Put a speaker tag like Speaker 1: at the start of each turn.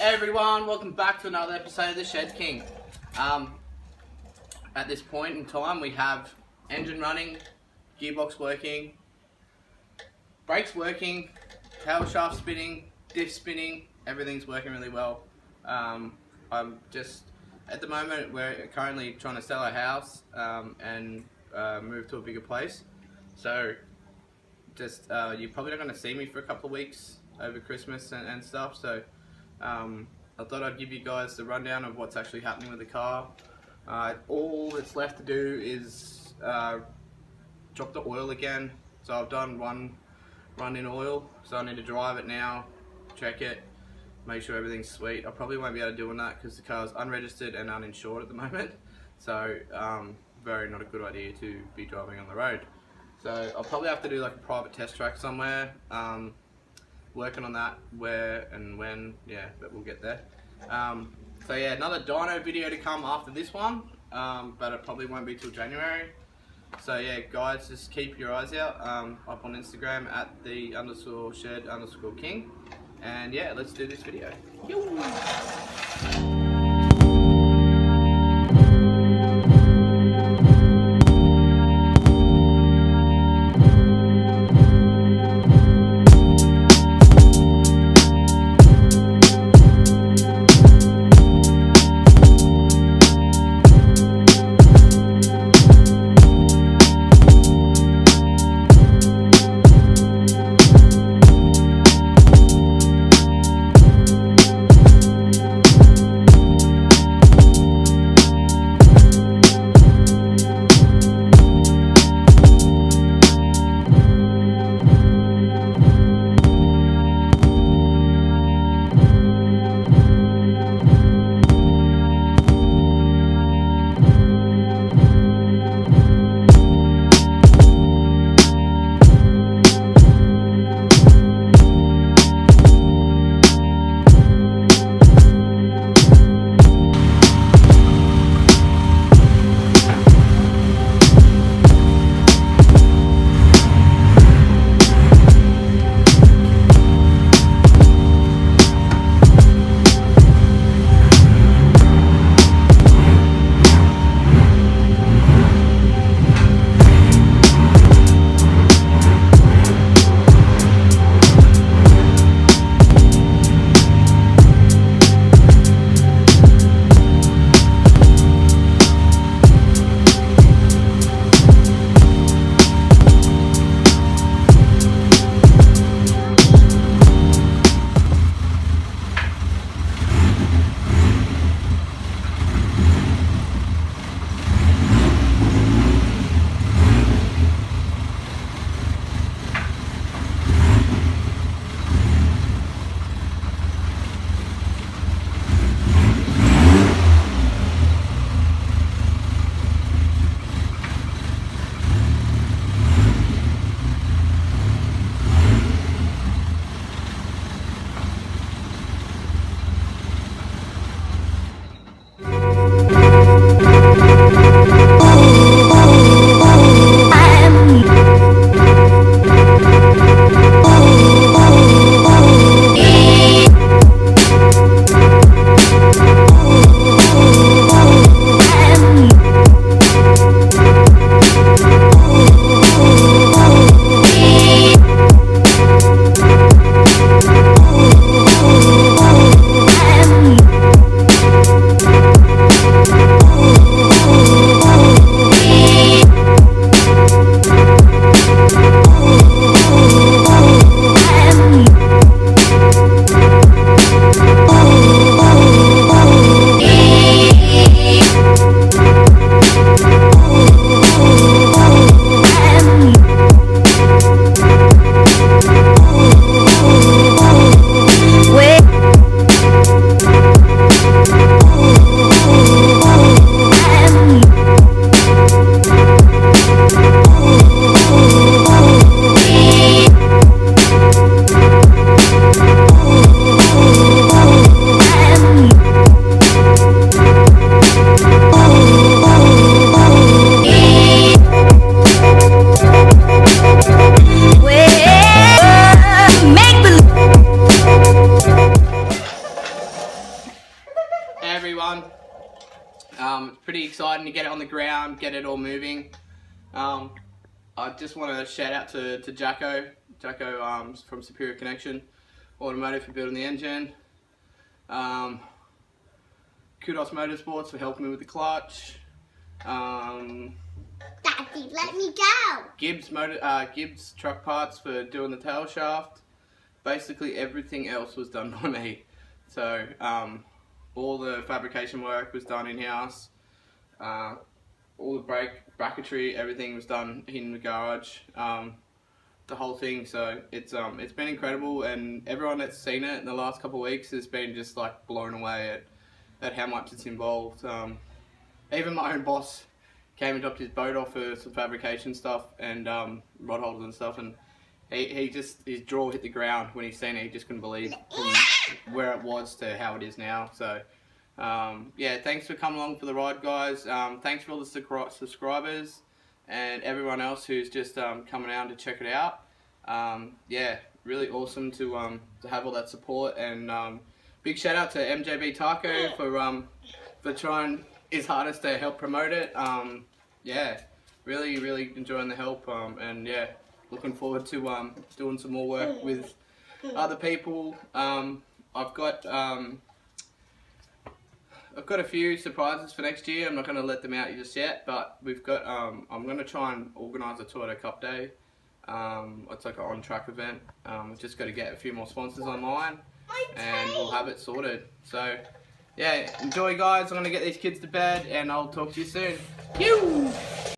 Speaker 1: Hey everyone, welcome back to another episode of the Shed King. At this point in time we have engine running, gearbox working, brakes working, tail shaft spinning, diff spinning, everything's working really well. I'm just, at the moment we're currently trying to sell our house and move to a bigger place. So just you're probably not going to see me for a couple of weeks over Christmas and stuff, so I thought I'd give you guys the rundown of what's actually happening with the car. All that's left to do is drop the oil again. So I've done one run in oil, so I need to drive it now, check it, make sure everything's sweet. I probably won't be able to do that because the car's unregistered and uninsured at the moment, so very not a good idea to be driving on the road. So I'll probably have to do like a private test track somewhere. Working on that, where and when, yeah, but we'll get there. So yeah, another dyno video to come after this one, but it probably won't be till January. So yeah, guys, just keep your eyes out up on Instagram at _shed_king, and yeah, let's do this video. It's pretty exciting to get it on the ground, get it all moving. I just want to shout out to Jacko from Superior Connection Automotive for building the engine. Kudos Motorsports for helping me with the clutch.
Speaker 2: Daddy, let me go.
Speaker 1: Gibbs Truck Parts for doing the tail shaft. Basically everything else was done by me. So all the fabrication work was done in-house. All the bracketry, everything was done in the garage. The whole thing, so it's been incredible, and everyone that's seen it in the last couple of weeks has been just like blown away at how much it's involved. Even my own boss came and dropped his boat off for some fabrication stuff and rod holders and stuff, and his jaw hit the ground when he seen it. He just couldn't believe from where it was to how it is now. So yeah, thanks for coming along for the ride, guys. Thanks for all the subscribers and everyone else who's just coming out to check it out. Yeah, really awesome to have all that support, and big shout out to MJB Taco for trying his hardest to help promote it. Yeah, really enjoying the help, and yeah, looking forward to doing some more work with other people. I've got a few surprises for next year. I'm not going to let them out just yet, but we've got. I'm going to try and organise a Toyota Cup Day. It's like an on-track event. We've just got to get a few more sponsors online, and we'll have it sorted. So, yeah, enjoy, guys. I'm going to get these kids to bed, and I'll talk to you soon.